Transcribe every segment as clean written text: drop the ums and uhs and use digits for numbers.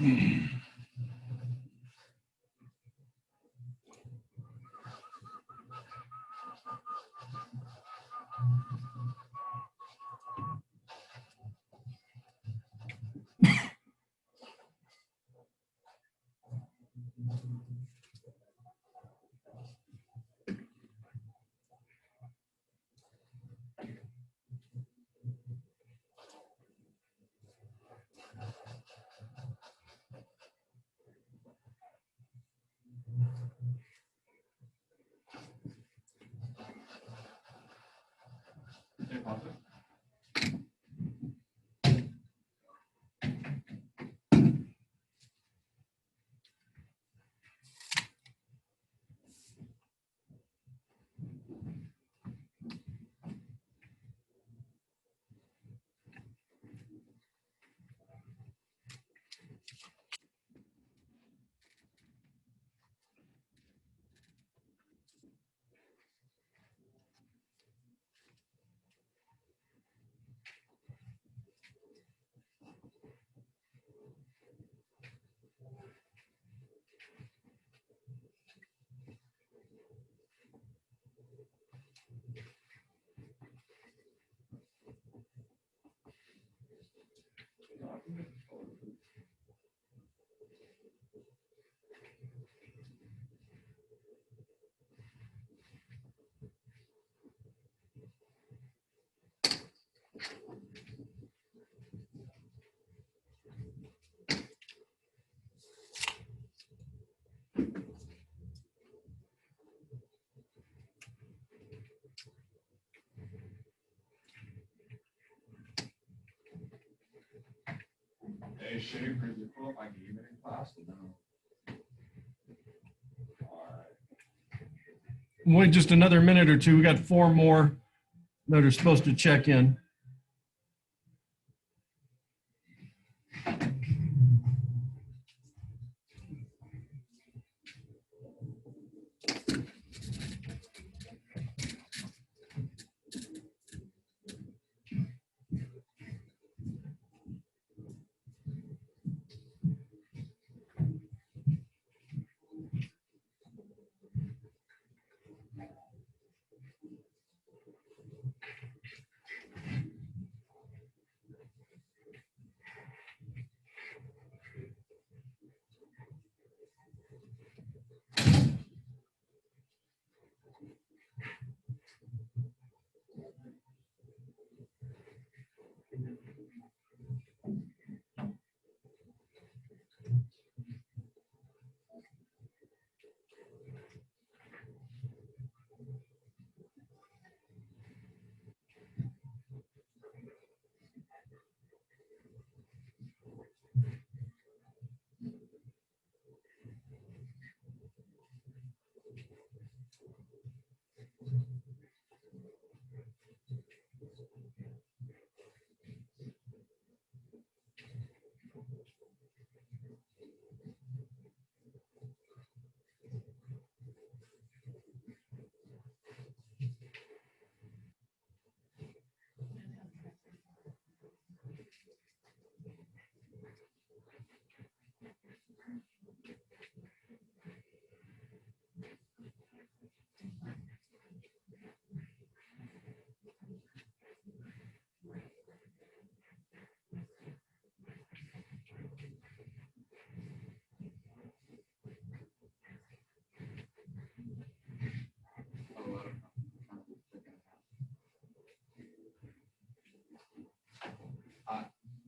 Hey, Shane, pretty cool if I can even in class to know. Wait just another minute or two. We got 4 more that are supposed to check in.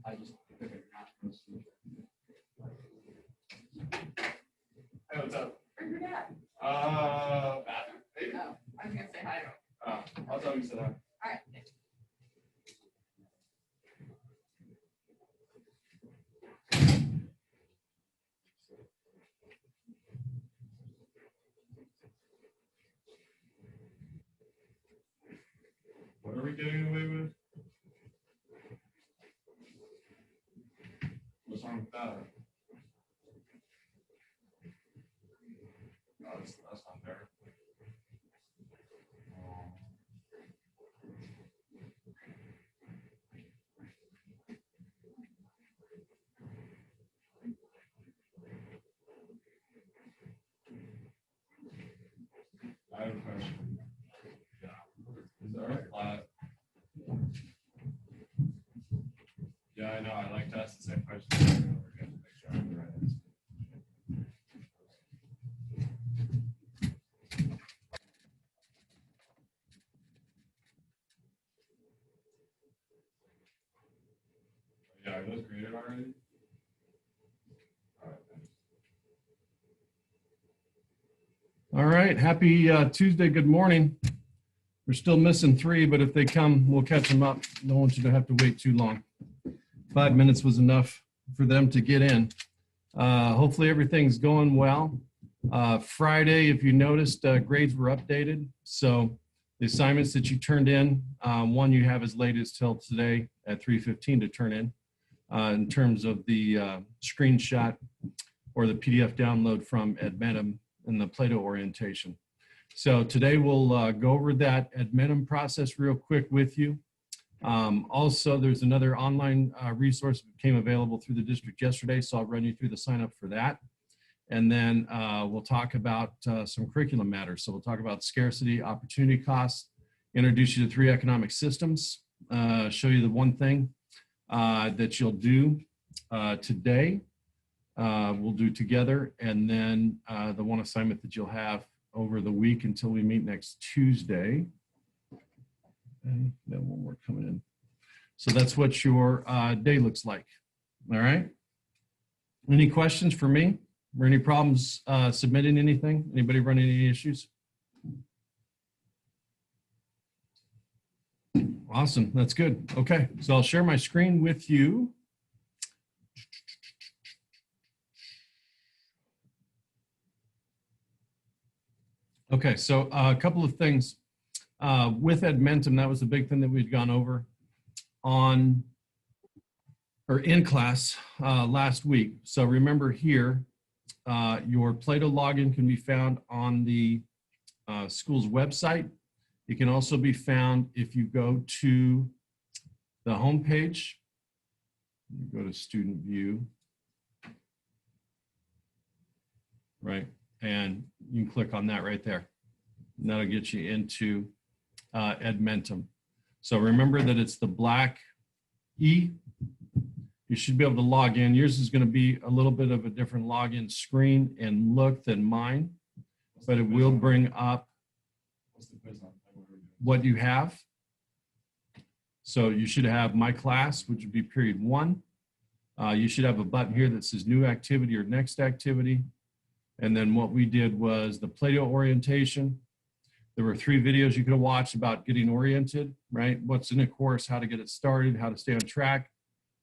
I just took a nap from sleep. Hey, what's up? Where's your dad? Bathroom. Hey. Oh, I was gonna say hi to him. I'll tell you sit down. All right. What are we getting away with? What's wrong with that? No, that's not fair. I know, I like to ask the same question over and over again to make sure I have the right answer. Yeah, are those graded already? All right, thanks. All right, happy Tuesday, good morning. We're still missing 3, but if they come, we'll catch them up. Don't want you to have to wait too long. 5 minutes was enough for them to get in. Hopefully everything's going well. Friday, if you noticed, grades were updated. So the assignments that you turned in, one you have as late as till today at 3:15 to turn in terms of the screenshot or the PDF download from Admetum and the Plato orientation. So today we'll go over that Admetum process real quick with you. Also, there's another online resource that became available through the district yesterday, so I'll run you through the sign up for that. And then we'll talk about some curriculum matters. So we'll talk about scarcity, opportunity costs, introduce you to 3 economic systems, show you the one thing that you'll do today, we'll do together, and then the one assignment that you'll have over the week until we meet next Tuesday. And then one more coming in. So that's what your day looks like. All right. Any questions for me? Or any problems submitting anything? Anybody running any issues? Awesome. That's good. Okay. So I'll share my screen with you. Okay. So a couple of things. With Admetum, that was the big thing that we'd gone over on or in class last week. So remember here, your Plato login can be found on the school's website. It can also be found if you go to the homepage. You go to student view, right? And you can click on that right there. And that'll get you into Admetum. So remember that it's the black E. You should be able to log in. Yours is going to be a little bit of a different login screen and look than mine, but it will bring up what you have. So you should have my class, which would be period 1. You should have a button here that says new activity or next activity. And then what we did was the Plato orientation. There were 3 videos you could have watched about getting oriented, right? What's in a course, how to get it started, how to stay on track,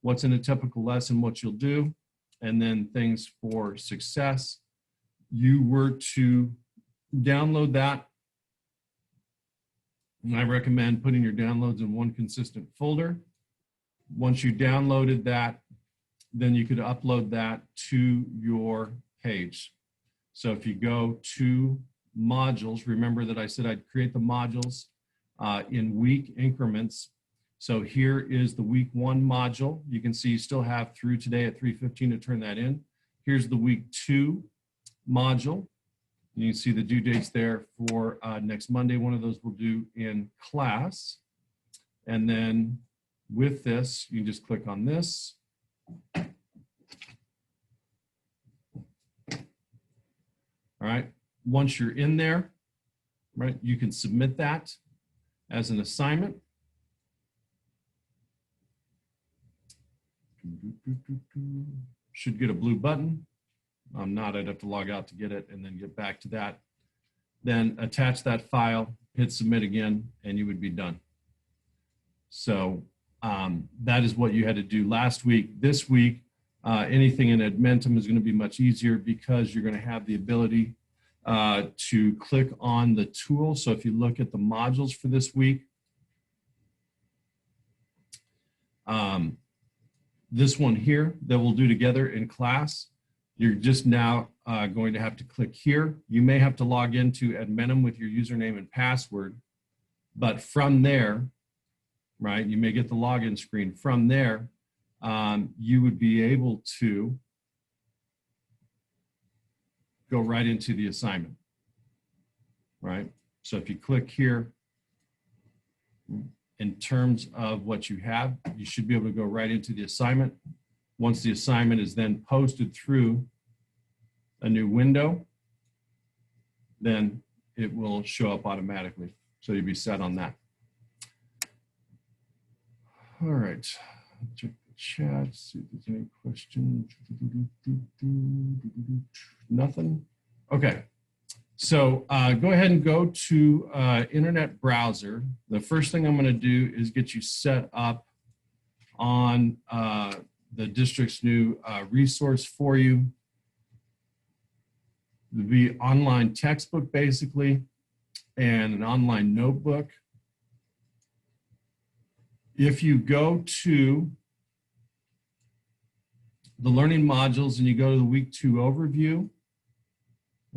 what's in a typical lesson, what you'll do, and then things for success. You were to download that. And I recommend putting your downloads in one consistent folder. Once you downloaded that, then you could upload that to your page. So if you go to modules, remember that I said I'd create the modules in week increments. So here is the week 1 module. You can see you still have through today at 3:15 to turn that in. Here's the week 2 module. You can see the due dates there for next Monday. One of those we'll do in class. And then with this, you can just click on this. All right. Once you're in there, right, you can submit that as an assignment. Should get a blue button. I'm not, I'd have to log out to get it and then get back to that. Then attach that file, hit submit again, and you would be done. So that is what you had to do last week. This week, anything in Admetum is going to be much easier because you're going to have the ability to click on the tool. So if you look at the modules for this week, this one here that we'll do together in class, you're just now going to have to click here. You may have to log into Admetum with your username and password, but from there, right, you may get the login screen. From there, you would be able to go right into the assignment, right? So if you click here in terms of what you have. You should be able to go right into the assignment. Once the assignment is then posted through a new window, then it will show up automatically. So you'll be set on that. All right, check the chat, see if there's any questions. Nothing? Okay, so go ahead and go to internet browser. The first thing I'm gonna do is get you set up on the district's new resource for you. It'll be online textbook basically, and an online notebook. If you go to the learning modules and you go to the week 2 overview,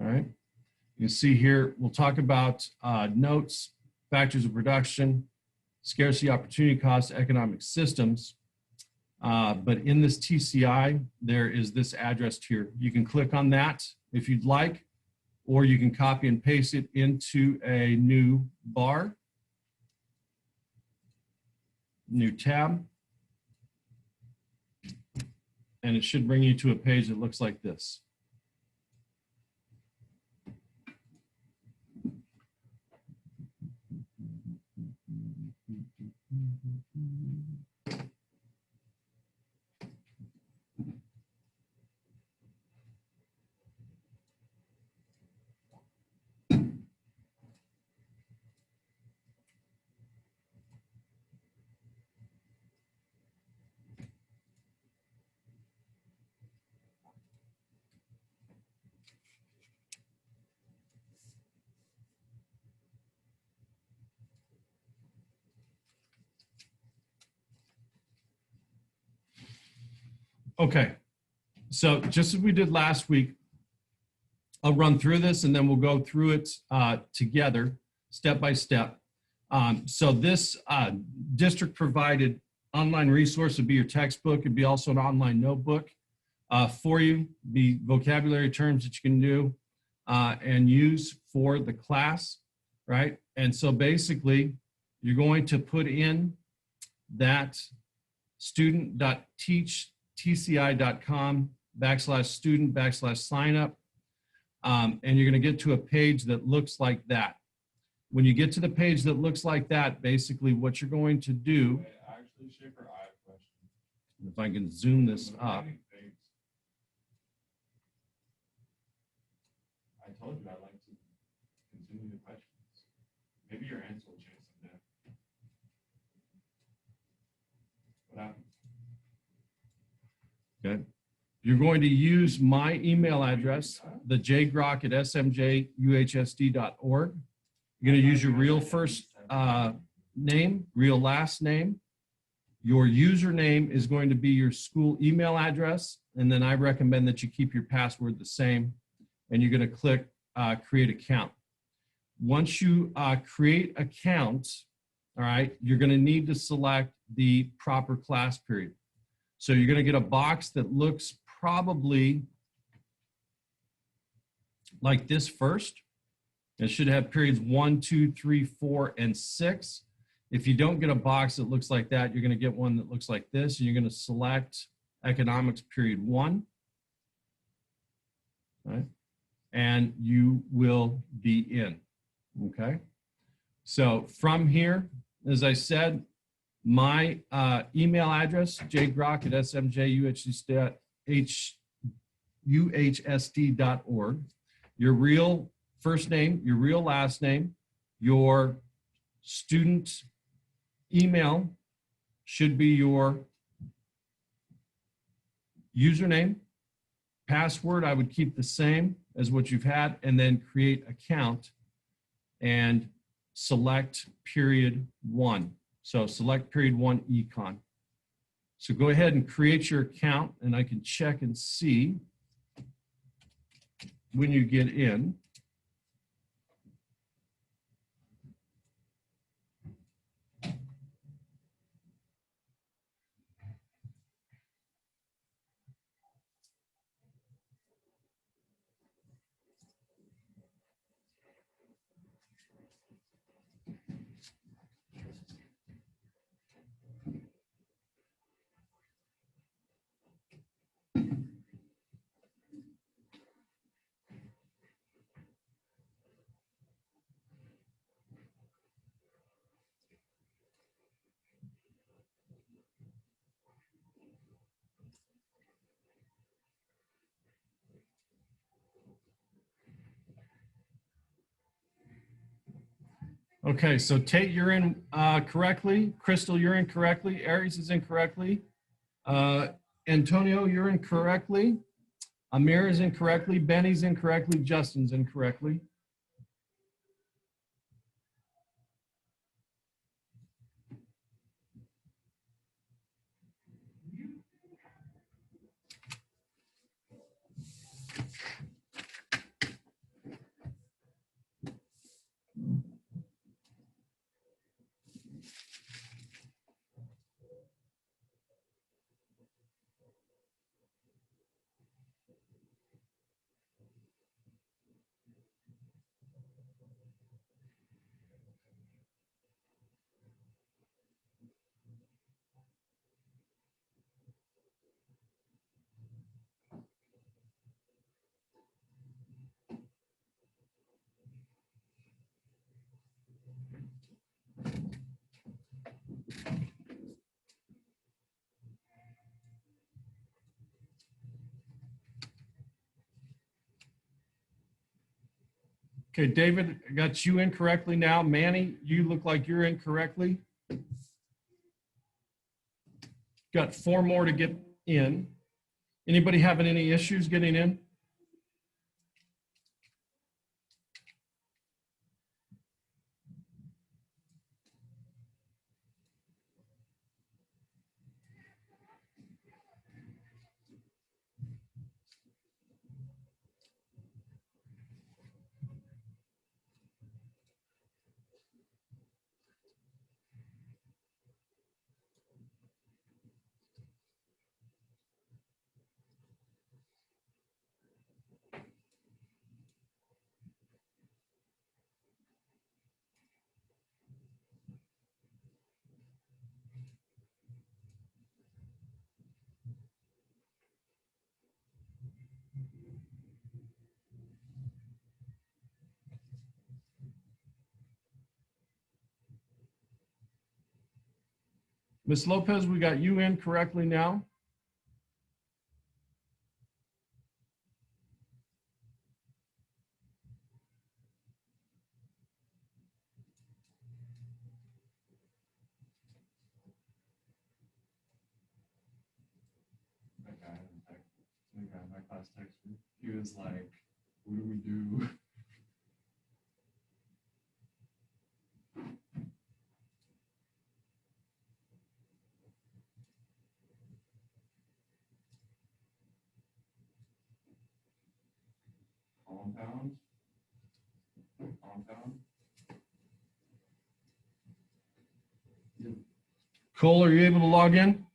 all right, you can see here, we'll talk about notes, factors of production, scarcity, opportunity costs, economic systems. But in this TCI, there is this address here. You can click on that if you'd like, or you can copy and paste it into a new bar, new tab, and it should bring you to a page that looks like this. Okay, so just as we did last week, I'll run through this and then we'll go through it together, step by step. So this district provided online resource would be your textbook. It'd be also an online notebook for you, the vocabulary terms that you can do and use for the class, right? And so basically, you're going to put in that student.tci.com/student/sign up. And you're going to get to a page that looks like that. When you get to the page that looks like that, basically what you're going to do. Wait, actually, Shaper, I have a question. If I can zoom this up. I told you I'd like to continue the questions. Maybe your answer will change someday. What happened? Okay. You're going to use my email address, the jgrock@smjuhsd.org. You're going to use your real first name, real last name. Your username is going to be your school email address. And then I recommend that you keep your password the same. And you're going to click create account. Once you create account, all right, you're going to need to select the proper class period. So you're going to get a box that looks probably like this first. It should have periods 1, 2, 3, 4, and 6. If you don't get a box that looks like that, you're going to get one that looks like this. And you're going to select economics period 1. Right? And you will be in. Okay. So from here, as I said, my email address, jgrock@smjuhsd.org. Your real first name, your real last name, your student email should be your username. Password, I would keep the same as what you've had, and then create account and select period 1. So select period 1 econ. So go ahead and create your account, and I can check and see when you get in. Okay, so Tate, you're in correctly. Crystal, you're in correctly. Aries is in correctly. Uh, Antonio, you're in correctly. Amir is incorrectly. Benny's incorrectly. Justin's incorrectly. Okay, David, I got you incorrectly now. Manny, you look like you're incorrectly. Got 4 more to get in. Anybody having any issues getting in? Miss Lopez, we got you in correctly now. That guy, the guy in my class texted me. He was like, what do we do? Compound? Compound? Cole, are you able to log in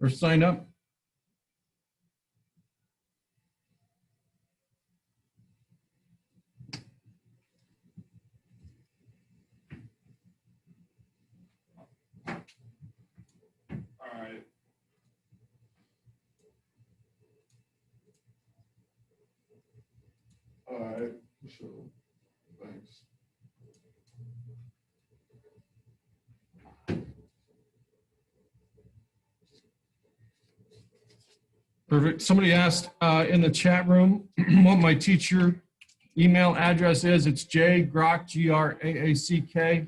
or sign up? All right. All right, sure. Thanks. Perfect. Somebody asked in the chat room what my teacher email address is. It's jgrack, G-R-A-A-C-K,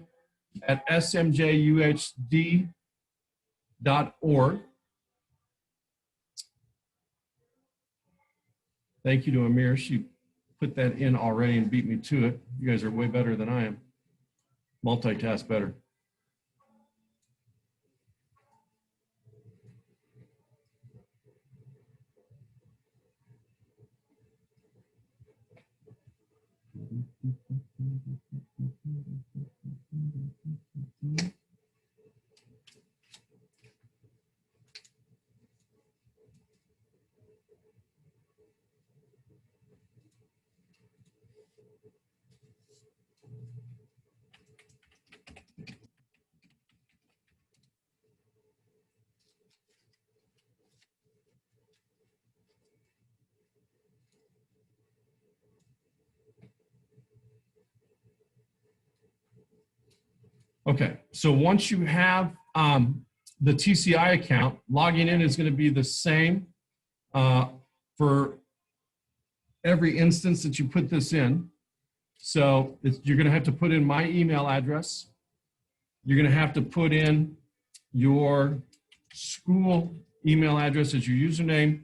at smjuhd.org. Thank you to Amir. She put that in already and beat me to it. You guys are way better than I am. Multitask better. Okay, so once you have the TCI account, logging in is going to be the same for every instance that you put this in. So you're going to have to put in my email address. You're going to have to put in your school email address as your username,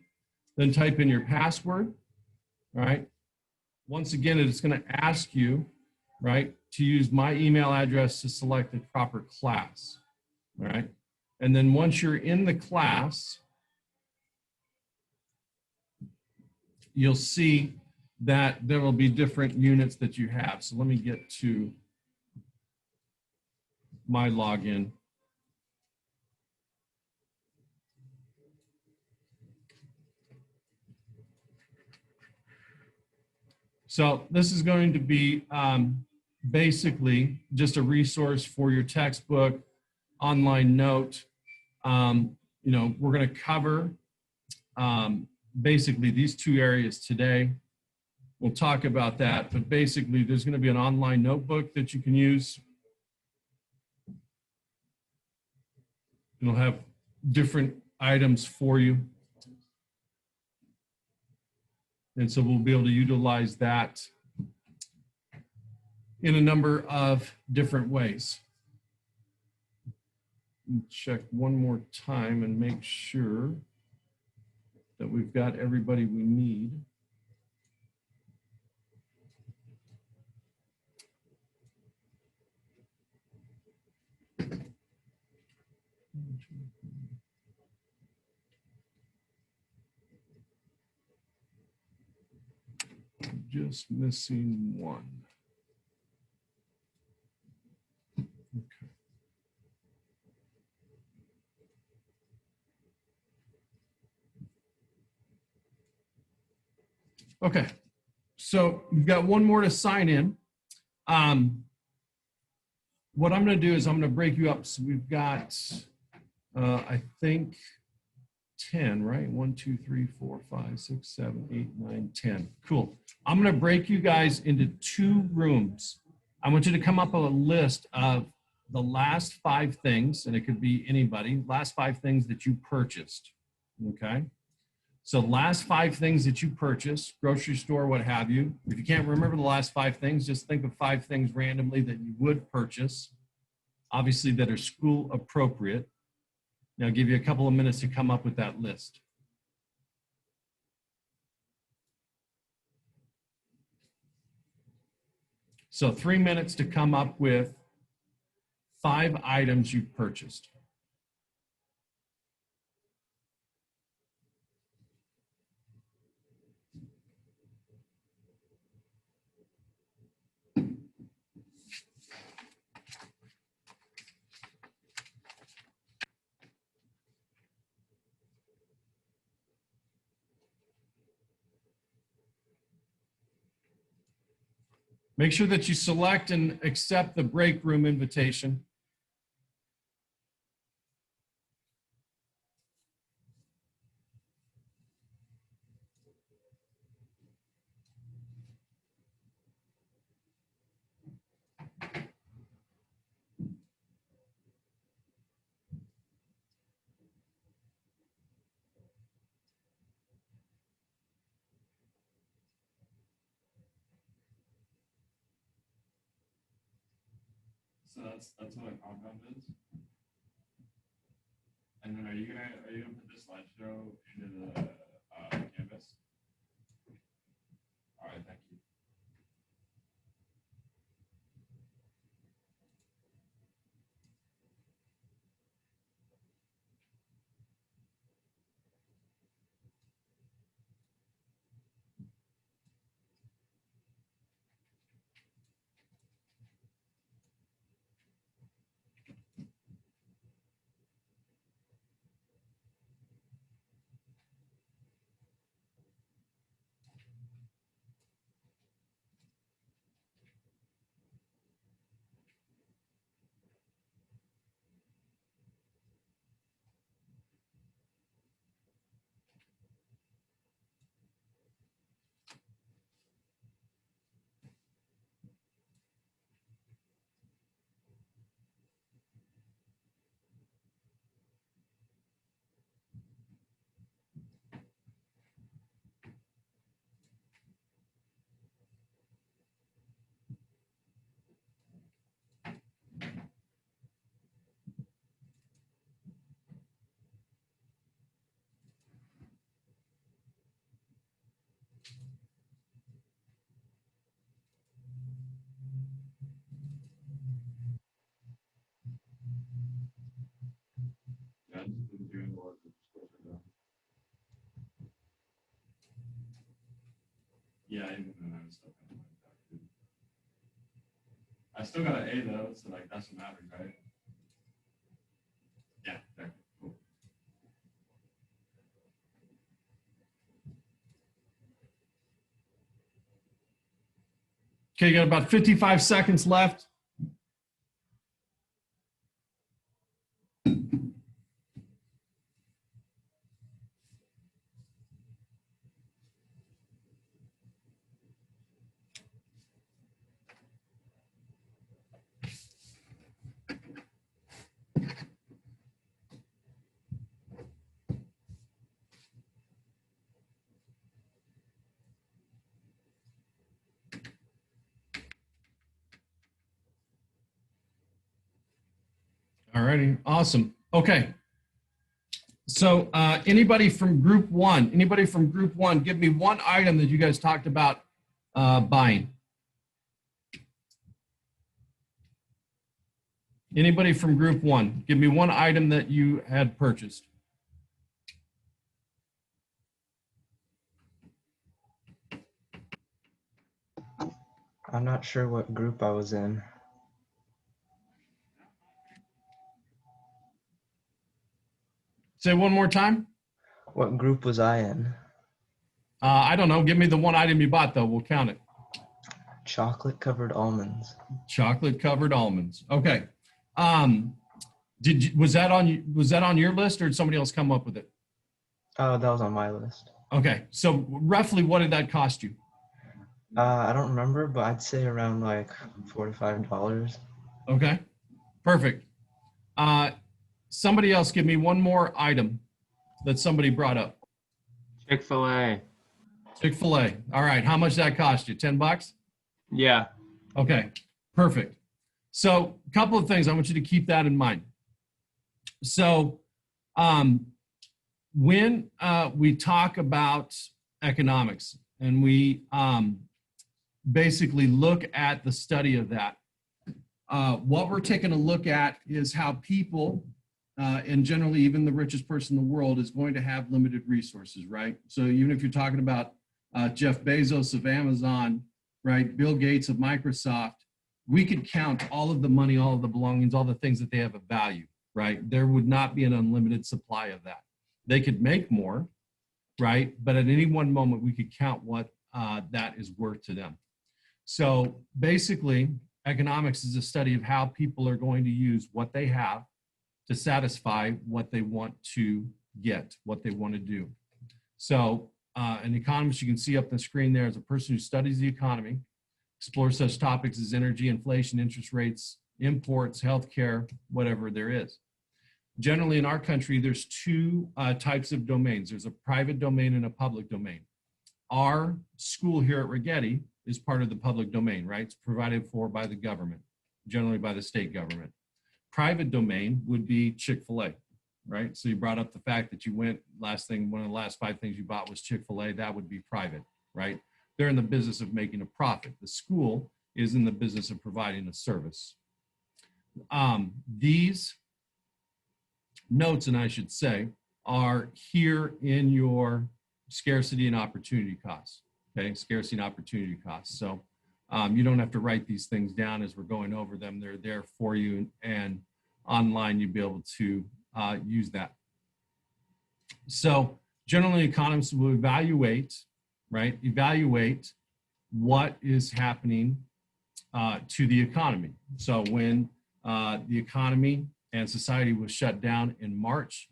then type in your password, right? Once again, it's going to ask you, right, to use my email address to select the proper class, all right? And then once you're in the class, you'll see that there will be different units that you have. So let me get to my login. So this is going to be basically just a resource for your textbook, online note. You know, we're going to cover basically these two areas today. We'll talk about that, but basically there's going to be an online notebook that you can use. It'll have different items for you. And so we'll be able to utilize that in a number of different ways. Check one more time and make sure that we've got everybody we need. Just missing one. Okay. Okay, so we've got one more to sign in. What I'm going to do is I'm going to break you up. So we've got, I think, 10, right? 1, 2, 3, 4, 5, 6, 7, 8, 9, 10. Cool. I'm going to break you guys into 2 rooms. I want you to come up with a list of the last 5 things, and it could be anybody, last 5 things that you purchased, okay? So last 5 things that you purchased, grocery store, what have you. If you can't remember the last 5 things, just think of 5 things randomly that you would purchase, obviously that are school appropriate. Now I'll give you a couple of minutes to come up with that list. So 3 minutes to come up with 5 items you've purchased. Make sure that you select and accept the break room invitation. So that's what a compound is. And then are you gonna put the slideshow into the canvas? All right, thank you. Yeah, even then I was still kind of like that, too. I still got an A though, so like that's what matters, right? Yeah, there. Cool. Okay, you got about 55 seconds left. All righty, awesome. Okay. So anybody from group one, give me one item that you guys talked about buying. Anybody from group one, give me one item that you had purchased. I'm not sure what group I was in. Say one more time. What group was I in? I don't know. Give me the one item you bought though. We'll count it. Chocolate covered almonds. Chocolate covered almonds. Okay. Was that on your list or did somebody else come up with it? Oh, that was on my list. Okay. So roughly what did that cost you? I don't remember, but I'd say around like $45. Okay. Perfect. Somebody else give me one more item that somebody brought up. Chick-fil-A. Chick-fil-A. All right. How much that cost you? $10? Yeah. Okay. Perfect. So a couple of things. I want you to keep that in mind. So when we talk about economics and we basically look at the study of that, what we're taking a look at is how people, and generally even the richest person in the world, is going to have limited resources, right? So even if you're talking about Jeff Bezos of Amazon, right, Bill Gates of Microsoft, we could count all of the money, all of the belongings, all the things that they have of value, right? There would not be an unlimited supply of that. They could make more, right? But at any one moment, we could count what that is worth to them. So basically, economics is a study of how people are going to use what they have to satisfy what they want to get, what they want to do. So an economist, you can see up the screen there, is a person who studies the economy, explores such topics as energy, inflation, interest rates, imports, healthcare, whatever there is. Generally in our country, there's two types of domains. There's a private domain and a public domain. Our school here at Rigetti is part of the public domain, right? It's provided for by the government, generally by the state government. Private domain would be Chick-fil-A, right? So you brought up the fact that you went, one of the last 5 things you bought was Chick-fil-A, that would be private, right? They're in the business of making a profit. The school is in the business of providing a service. These notes, and I should say, are here in your scarcity and opportunity costs, okay? Scarcity and opportunity costs. So you don't have to write these things down as we're going over them. They're there for you, and online you'll be able to use that. So generally economists will evaluate, right? Evaluate what is happening to the economy. So when the economy and society was shut down in March,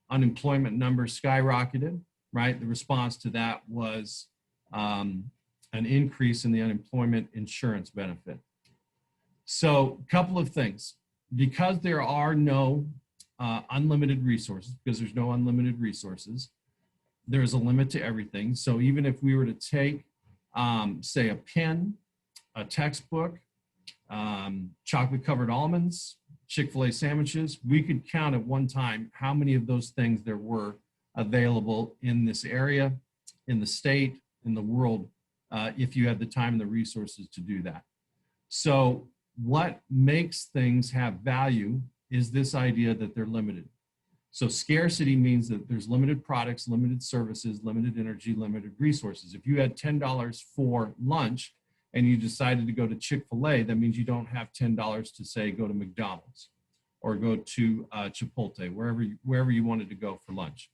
unemployment numbers skyrocketed, right? The response to that was an increase in the unemployment insurance benefit. So a couple of things. Because there are no unlimited resources, because there's no unlimited resources, there's a limit to everything. So even if we were to take, say, a pen, a textbook, chocolate covered almonds, Chick-fil-A sandwiches, we could count at one time how many of those things there were available in this area, in the state, in the world, if you had the time and the resources to do that. So what makes things have value is this idea that they're limited. So scarcity means that there's limited products, limited services, limited energy, limited resources. If you had $10 for lunch and you decided to go to Chick-fil-A, that means you don't have $10 to say go to McDonald's or go to Chipotle, wherever you wanted to go for lunch,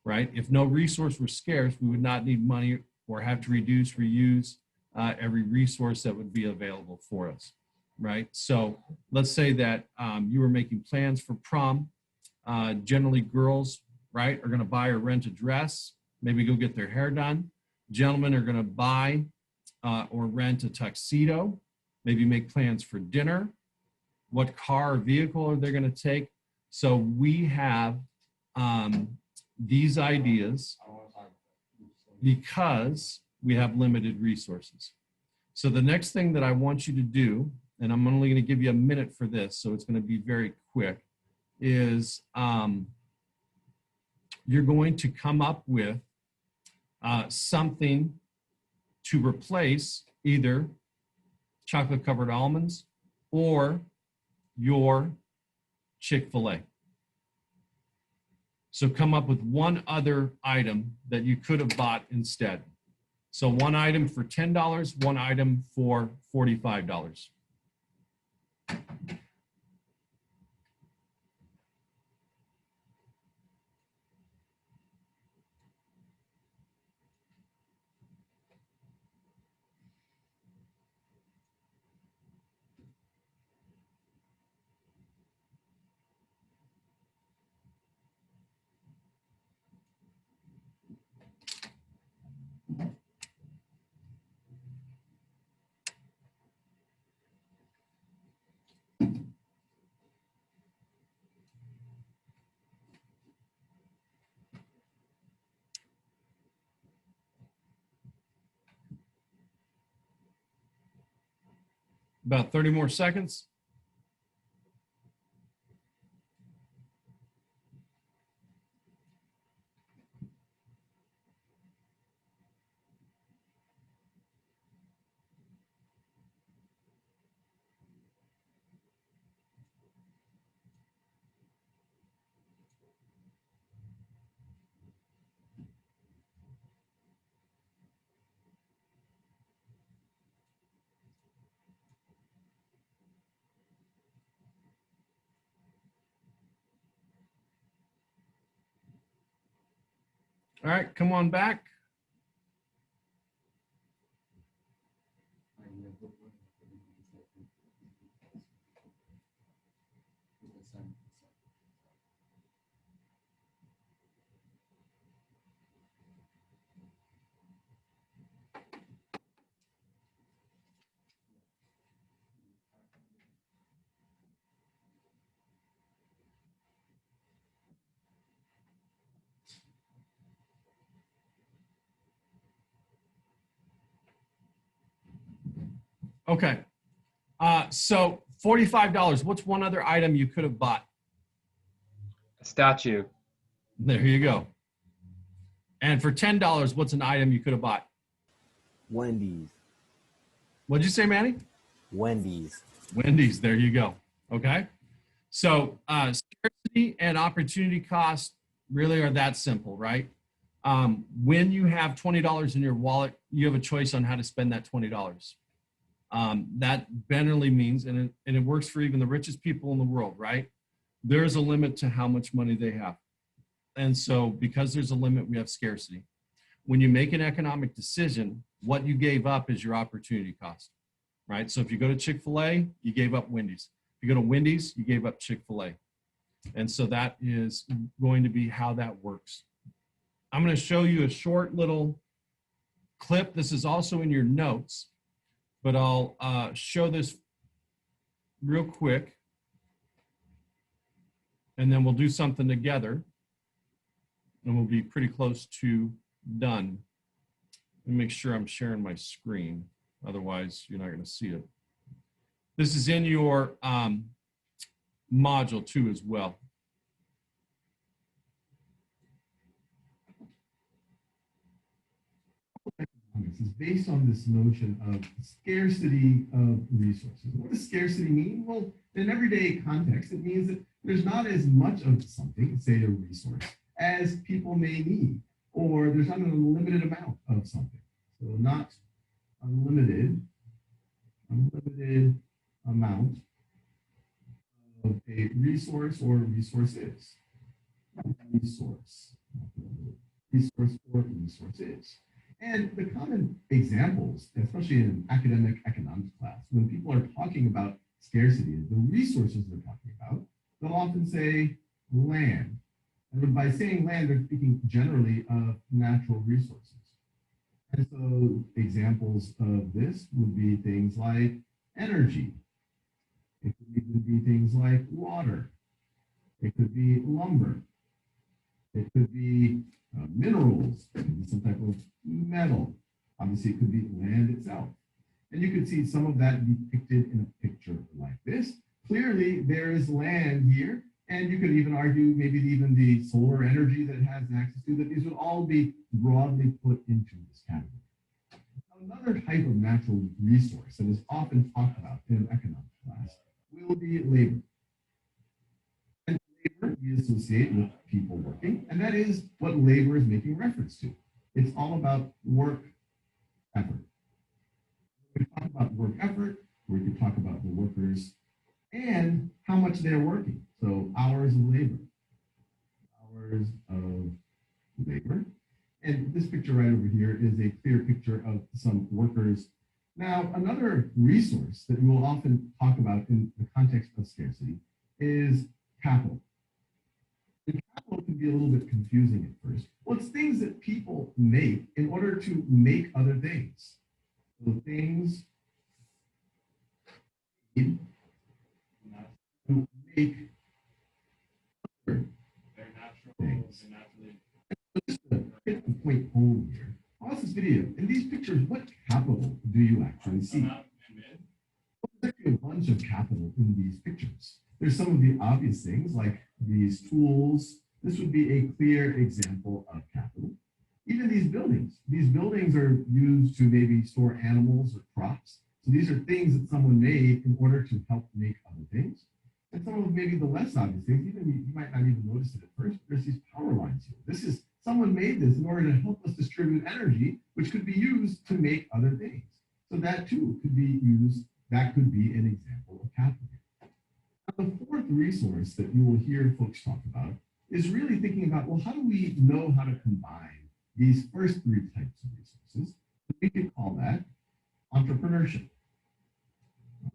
right? If no resource were scarce, we would not need money or have to reduce, reuse every resource that would be available for us, right? So let's say that you were making plans for prom. Generally girls, right, are going to buy or rent a dress, maybe go get their hair done. Gentlemen are going to buy or rent a tuxedo, maybe make plans for dinner. What car or vehicle are they going to take? So we have these ideas because we have limited resources. So the next thing that I want you to do, and I'm only going to give you a minute for this, so it's going to be very quick, is you're going to come up with something to replace either chocolate covered almonds or your Chick-fil-A. So come up with one other item that you could have bought instead. So one item for $10, one item for $45. About 30 more seconds. All right, come on back. Okay. So $45. What's one other item you could have bought? A statue. There you go. And for $10, what's an item you could have bought? Wendy's. What'd you say, Manny? Wendy's. Wendy's. There you go. Okay. So scarcity and opportunity cost really are that simple, right? When you have $20 in your wallet, you have a choice on how to spend that $20. That generally means, and it works for even the richest people in the world, right? There's a limit to how much money they have. And so because there's a limit, we have scarcity. When you make an economic decision, what you gave up is your opportunity cost, right? So if you go to Chick-fil-A, you gave up Wendy's. If you go to Wendy's, you gave up Chick-fil-A. And so that is going to be how that works. I'm going to show you a short little clip. This is also in your notes, but I'll show this real quick, and then we'll do something together, and we'll be pretty close to done. Let me make sure I'm sharing my screen. Otherwise, you're not going to see it. This is in your module too as well. This is based on this notion of scarcity of resources. What does scarcity mean? Well, in an everyday context, it means that there's not as much of something, say a resource, as people may need, or there's not an unlimited amount of something. So not unlimited amount of a resource or resources. Resource or resources. And the common examples, especially in academic economics class, when people are talking about scarcity, the resources they're talking about, they'll often say land. And by saying land, they're speaking generally of natural resources. And so examples of this would be things like energy. It could even be things like water. It could be lumber. It could be minerals, it could be some type of metal. Obviously, it could be land itself. And you can see some of that depicted in a picture like this. Clearly, there is land here, and you could even argue maybe even the solar energy that it has access to, that these would all be broadly put into this category. Another type of natural resource that is often talked about in economics class will be labor. And labor we associate with people working, and that is what labor is making reference to. It's all about work effort. We talk about work effort, we could talk about the workers and how much they're working. So hours of labor. Hours of labor. And this picture right over here is a clear picture of some workers. Now, another resource that we will often talk about in the context of scarcity is capital. And capital can be a little bit confusing at first. Well, it's things that people make in order to make other things. So things to make other things. Just to hit the point home here, pause this video. In these pictures, what capital do you actually see? There's actually a bunch of capital in these pictures. There's some of the obvious things like these tools. This would be a clear example of capital. Even these buildings are used to maybe store animals or crops. So these are things that someone made in order to help make other things. And some of maybe the less obvious things, even you might not even notice it at first, but there's these power lines here. This is, someone made this in order to help us distribute energy, which could be used to make other things. So that too could be used, that could be an example of capital. Now, the fourth resource that you will hear folks talk about is really thinking about, well, how do we know how to combine these first three types of resources? We could call that entrepreneurship.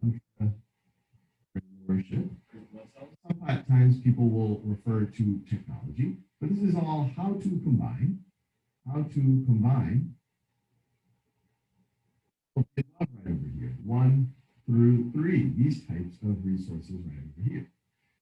Entrepreneurship. Sometimes people will refer to technology, but this is all how to combine right over here, 1 through 3, these types of resources right over here.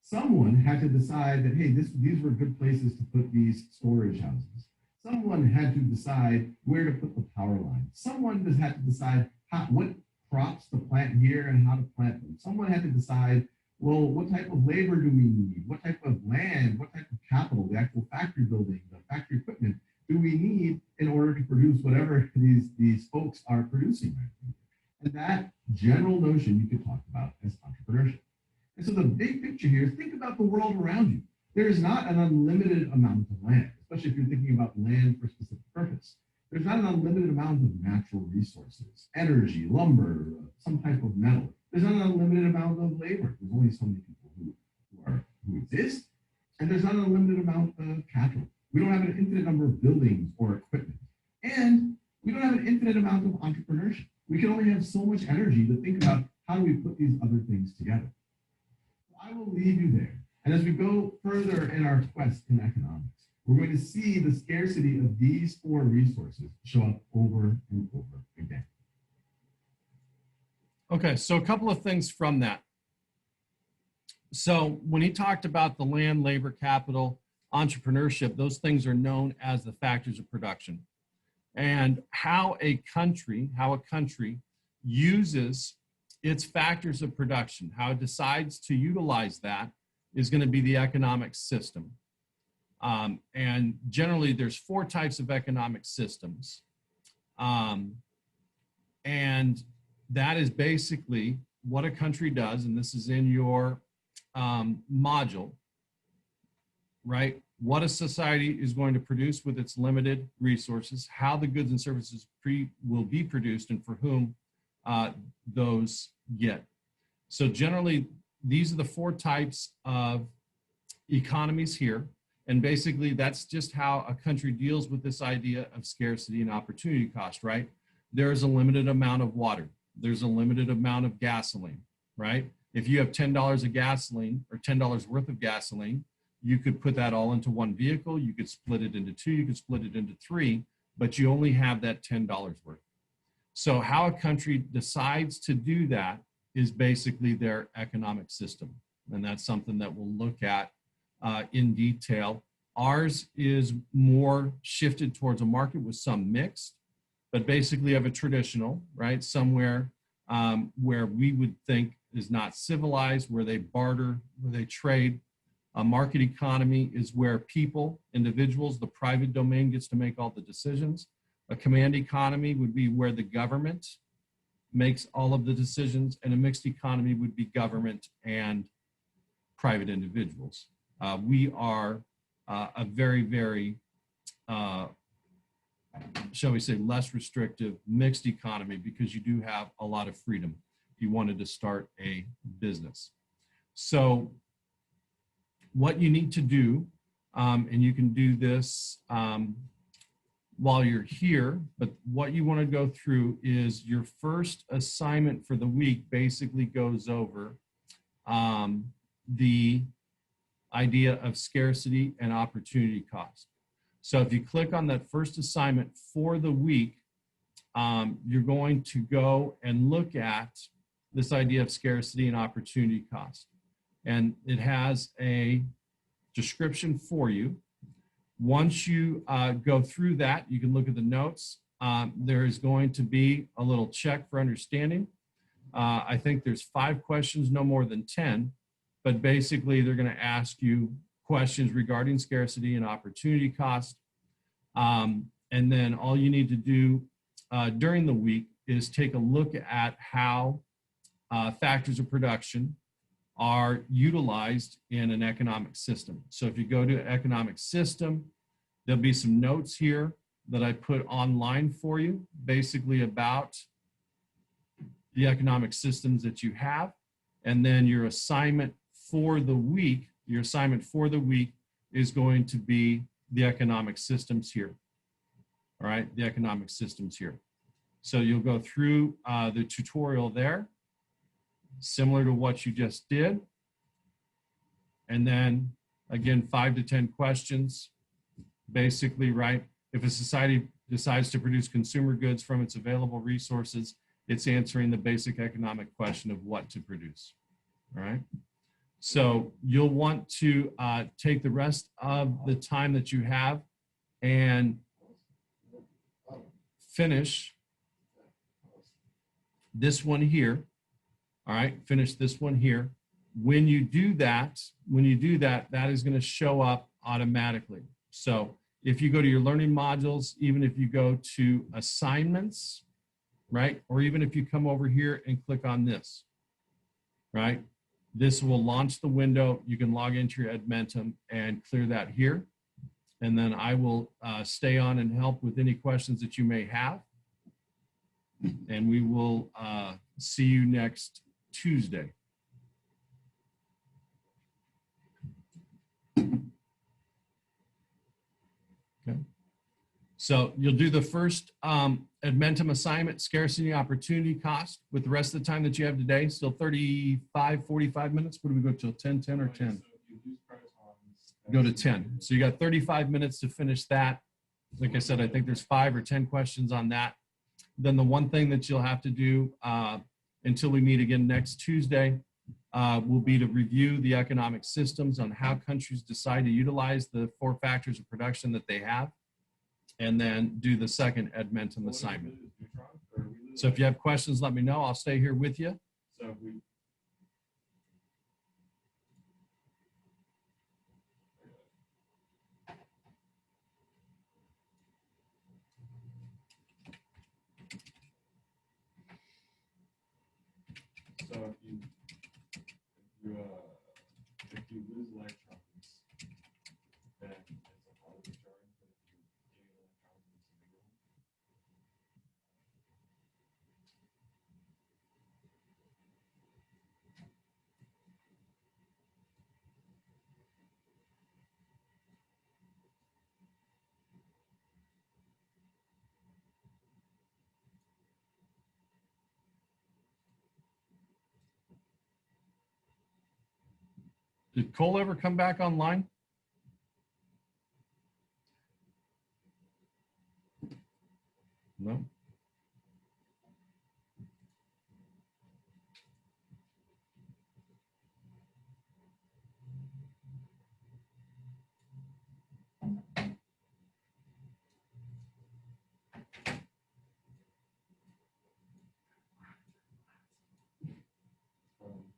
Someone had to decide that, hey, these were good places to put these storage houses. Someone had to decide where to put the power line. Someone just had to decide what crops to plant here and how to plant them. Someone had to decide, well, what type of labor do we need? What type of land? What type of capital, the actual factory building, the factory equipment do we need in order to produce whatever these folks are producing right now? And that general notion you could talk about as entrepreneurship. And so the big picture here is think about the world around you. There is not an unlimited amount of land, especially if you're thinking about land for a specific purpose. There's not an unlimited amount of natural resources, energy, lumber, some type of metal. There's not an unlimited amount of labor. There's only so many people who exist. And there's not an unlimited amount of capital. We don't have an infinite number of buildings or equipment. And we don't have an infinite amount of entrepreneurship. We can only have so much energy to think about how do we put these other things together. So I will leave you there. And as we go further in our quest in economics, we're going to see the scarcity of these 4 resources show up over and over again. Okay, so a couple of things from that. So when he talked about the land, labor, capital, entrepreneurship, those things are known as the factors of production. And how a country uses its factors of production, how it decides to utilize that is going to be the economic system. And generally there's 4 types of economic systems. And that is basically what a country does, and this is in your module. right? What a society is going to produce with its limited resources, how the goods and services will be produced, and for whom those get. So generally, these are the four types of economies here. And basically, that's just how a country deals with this idea of scarcity and opportunity cost, right? There's a limited amount of water. There's a limited amount of gasoline, right? If you have $10 of gasoline or $10 worth of gasoline, you could put that all into one vehicle. You could split it into two, you could split it into three, but you only have that $10 worth. So how a country decides to do that is basically their economic system. And that's something that we'll look at in detail. Ours is more shifted towards a market with some mixed, but basically of a traditional, right? Somewhere where we would think is not civilized, where they barter, where they trade. A market economy is where people, individuals, the private domain gets to make all the decisions. A command economy would be where the government makes all of the decisions, and a mixed economy would be government and private individuals. We are a very, very, shall we say, less restrictive mixed economy because you do have a lot of freedom if you wanted to start a business. So what you need to do, and you can do this while you're here, but what you want to go through is your first assignment for the week basically goes over the idea of scarcity and opportunity cost. So if you click on that first assignment for the week, you're going to go and look at this idea of scarcity and opportunity cost. And it has a description for you. Once you go through that, you can look at the notes. There is going to be a little check for understanding. I think there's 5 questions, no more than 10, but basically they're going to ask you questions regarding scarcity and opportunity cost. And then all you need to do during the week is take a look at how factors of production are utilized in an economic system. So if you go to economic system, there'll be some notes here that I put online for you, basically about the economic systems that you have. And then your assignment for the week, is going to be the economic systems here. All right, the economic systems here. So you'll go through the tutorial there, similar to what you just did. And then again, 5 to 10 questions, basically, right? If a society decides to produce consumer goods from its available resources, it's answering the basic economic question of what to produce, all right? So you'll want to take the rest of the time that you have and finish this one here. All right, finish this one here. When you do that, that is going to show up automatically. So if you go to your learning modules, even if you go to assignments, right, or even if you come over here and click on this, right, this will launch the window. You can log into your Edmentum and clear that here. And then I will stay on and help with any questions that you may have. And we will see you next Tuesday. Okay. So you'll do the first Edmentum assignment, scarcity opportunity cost, with the rest of the time that you have today, still 35, 45 minutes. What do we go till 10, 10 or 10? Go to 10. So you got 35 minutes to finish that. Like I said, I think there's 5 or 10 questions on that. Then the one thing that you'll have to do until we meet again next Tuesday will be to review the economic systems on how countries decide to utilize the 4 factors of production that they have, and then do the second Edmentum assignment. So if you have questions, let me know. I'll stay here with you. So if you lose electrons, Did Cole ever come back online? No.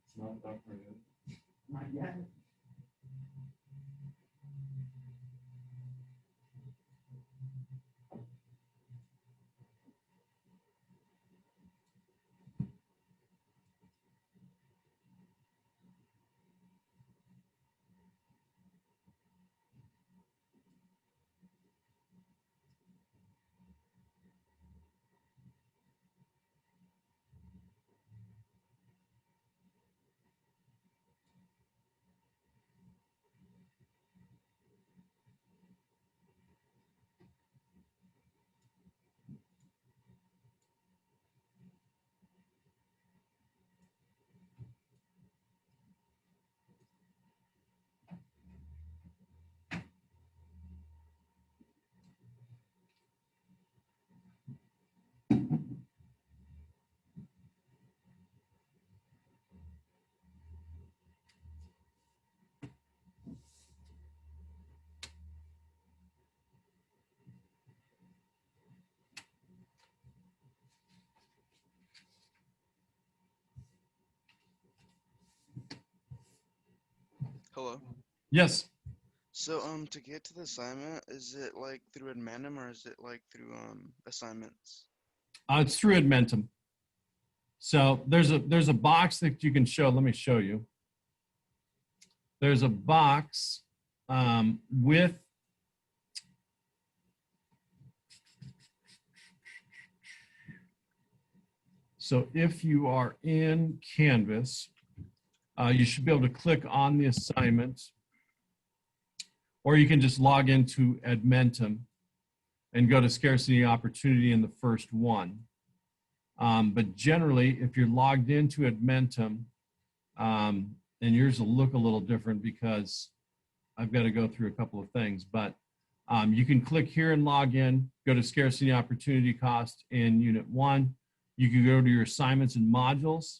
It's not that far yet. Not yet. Hello. Yes. So, to get to the assignment, is it like through Admanum or is it like through assignments? It's through Admentum. So there's a box that you can show. Let me show you. There's a box with so if you are in Canvas, you should be able to click on the assignment, or you can just log into Admentum and go to Scarcity and Opportunity in the first one. But generally, if you're logged into Admentum, and yours will look a little different because I've got to go through a couple of things, but you can click here and log in, go to Scarcity and Opportunity Cost in Unit 1. You can go to your assignments and modules.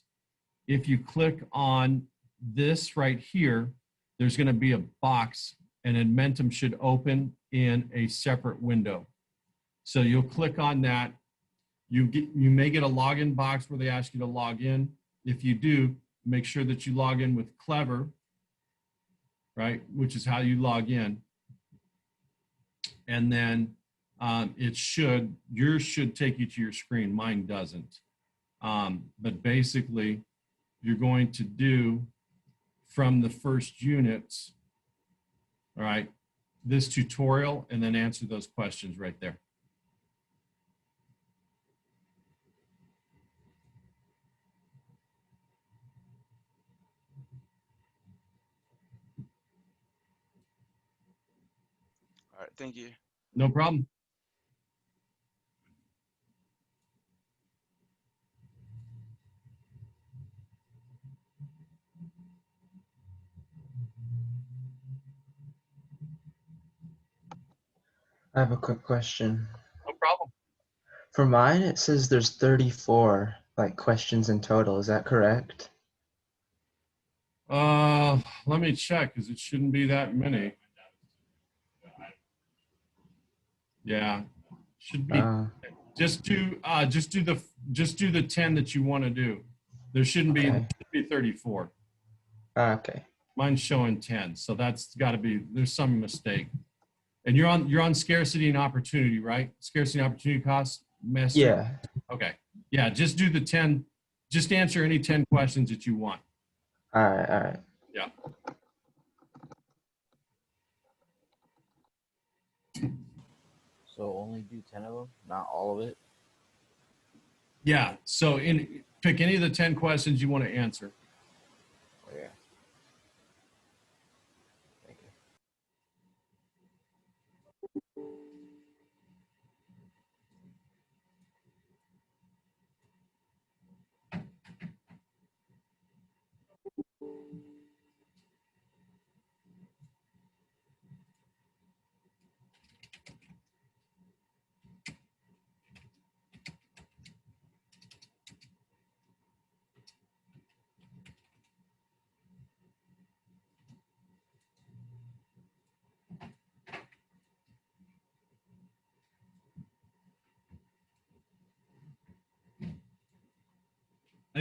If you click on this right here, there's going to be a box, and Admentum should open in a separate window. So you'll click on that. You may get a login box where they ask you to log in. If you do, make sure that you log in with Clever, right, which is how you log in. And then yours should take you to your screen. Mine doesn't. But basically, you're going to do from the first unit, all right, this tutorial, and then answer those questions right there. All right, thank you. No problem. I have a quick question. No problem. For mine, it says there's 34 like questions in total. Is that correct? Let me check because it shouldn't be that many. Yeah, should be. Just do the 10 that you want to do. There shouldn't be, Okay. there should be 34. Okay. Mine's showing 10, so that's got to be, there's some mistake. And you're on scarcity and opportunity, right? Scarcity and opportunity cost master. Yeah. Okay. Yeah, just do the 10. Just answer any 10 questions that you want. All right. All right. Yeah. So only do 10 of them, not all of it. Yeah. So pick any of the 10 questions you want to answer. Oh, yeah. Thank you.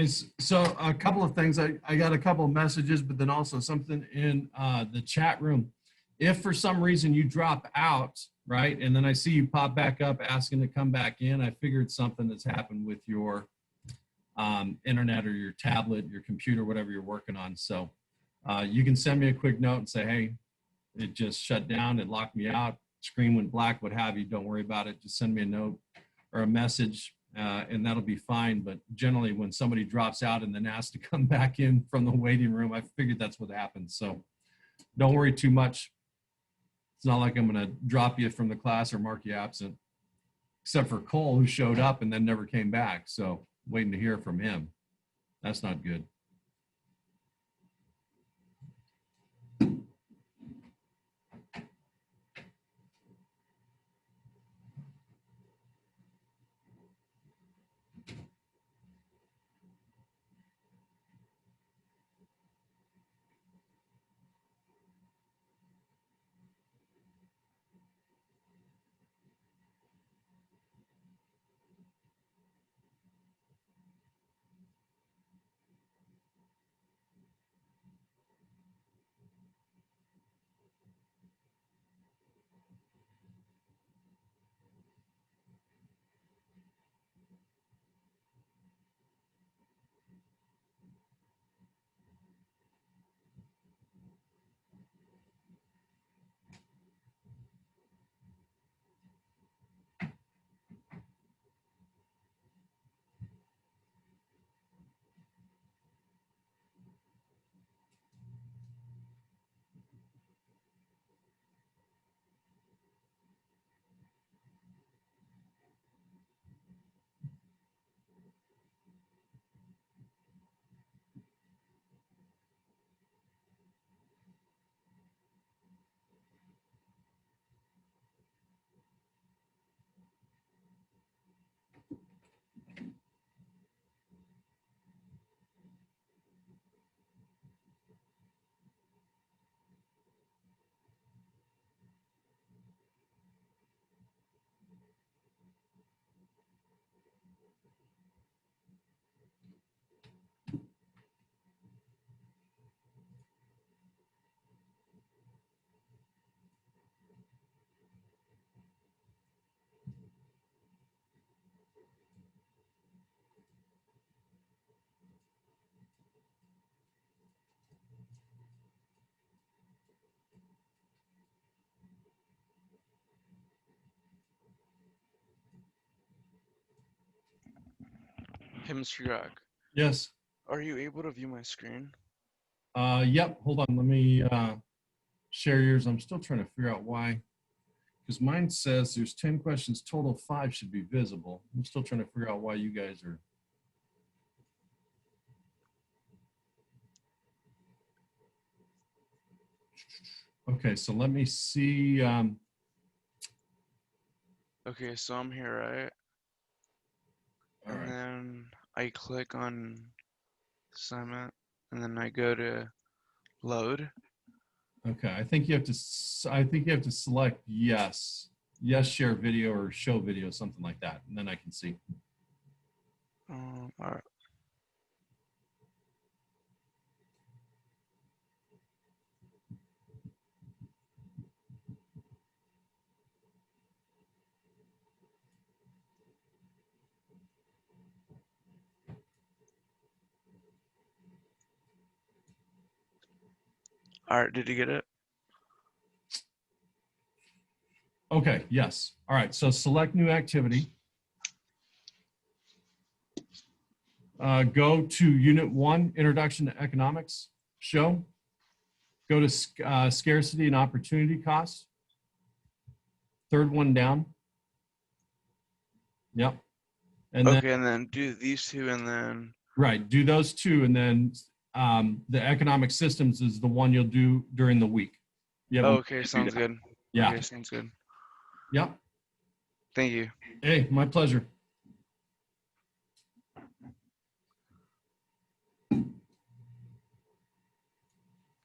So a couple of things. I got a couple of messages, but then also something in the chat room. If for some reason you drop out, right, and then I see you pop back up asking to come back in, I figured something that's happened with your internet or your tablet, your computer, whatever you're working on. So you can send me a quick note and say, hey, it just shut down, it locked me out, screen went black, what have you. Don't worry about it. Just send me a note or a message, and that'll be fine. But generally, when somebody drops out and then asks to come back in from the waiting room, I figured that's what happens. So don't worry too much. It's not like I'm going to drop you from the class or mark you absent, except for Cole, who showed up and then never came back. So waiting to hear from him. That's not good. Hey, Mr. Grog, Yes. are you able to view my screen? Yep. Hold on. Let me share yours. I'm still trying to figure out why, because mine says there's 10 questions total, 5 should be visible. I'm still trying to figure out why you guys are. Okay, so let me see. Okay, so I'm here, right? All And right. then I click on assignment, and then I go to load. Okay, I think you have to. I think you have to select yes, share video or show video, something like that, and then I can see. All right. All right, did you get it? Okay, yes. All right, so select new activity. Go to Unit 1, Introduction to Economics, show. Go to Scarcity and Opportunity Costs. Third one down. Yep. And then, Okay, and then do these two, and then right, do those two, and then the economic systems is the one you'll do during the week. Yeah. oh, okay, sounds good. Yeah. Okay, sounds good. Yep. Thank you. Hey, my pleasure.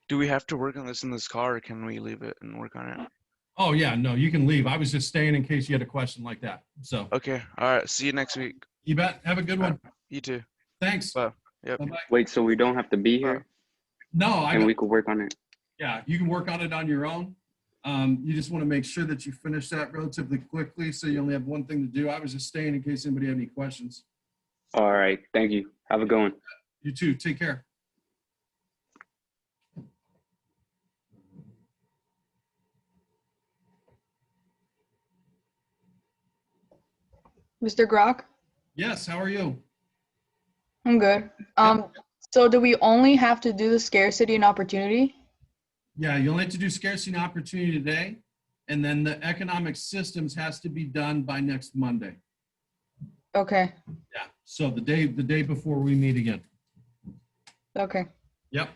Do we have to work on this in this car, or can we leave it and work on it? Oh yeah, no, you can leave. I was just staying in case you had a question like that. So Okay, all right. See you next week. you bet. Have a good one. You too. Thanks. Bye. Yep. Bye-bye. Wait, so we don't have to be here No, and we could work on it? yeah, you can work on it on your own. You just want to make sure that you finish that relatively quickly, so you only have one thing to do. I was just staying in case anybody had any questions. All right. Thank you. Have a good one. You too. Take care. Mr. Grok? Yes, how are you? I'm good. So do we only have to do the scarcity and opportunity? Yeah, you only have to do scarcity and opportunity today, and then the economic systems has to be done by next Monday. Okay, Yeah, so the day before we meet again. okay. Yep.